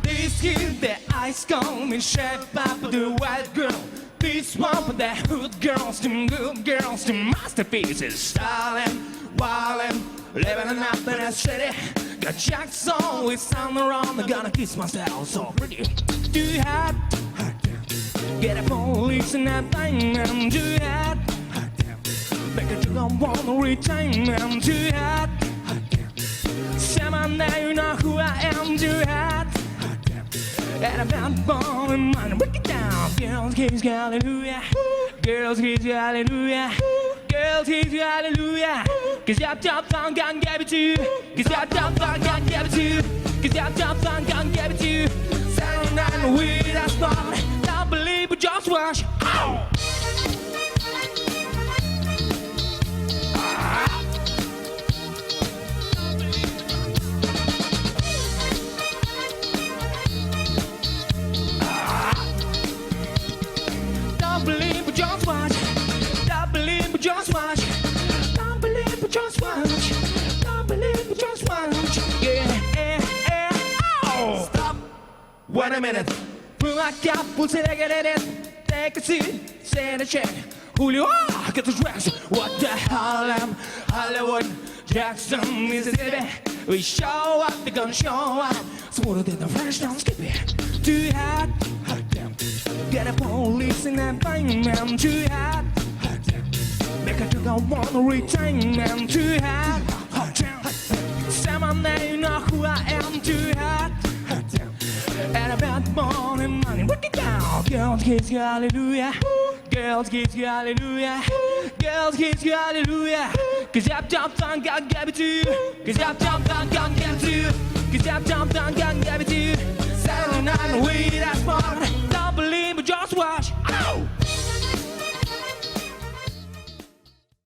This is the ice cone in shape up the white girl. This one for the hood girls, them good girls, them masterpieces. Styling, wildin', living it up in the city. Got jacks always on the run, I gotta kiss myself so pretty. Too hot, get a police and that thing, I'm too hot. Make a you don't wanna retain, I'm too hot. Someone there you know who I am, too hot. And I'm not born and break it down. Girls, kids, hallelujah. Girls, kids, hallelujah. Girls, kids, hallelujah. Cause your top song can't give it to you. Cause your top song can't give it to you. Cause your top song can't give it to you. Saturday night with a spot. Don't believe but just watch. Ow! Don't believe but just watch. Don't believe but just watch. Don't believe but just watch. Don't believe but just watch. Yeah, oh! Stop. Wait a minute. Pull like up, we'll say they get it. Take a seat, say the check. Julio, get the dress. What the hell am Hollywood? Jackson, Mississippi. We show up, they gonna show up. Smarter than the French, don't skip it. Too hot. Get a police in that thing, I'm too hot. Make a you don't wanna retain, I'm too hot. Someone there you know who I am, too hot. And about morning money, break it down. Girls, kids, hallelujah. Girls, kids, hallelujah. Girls, kids, hallelujah. Cause your top song can't give it to you. Cause your top song can't give it to you. Cause your top song can't give it to you. Saturday night, we that's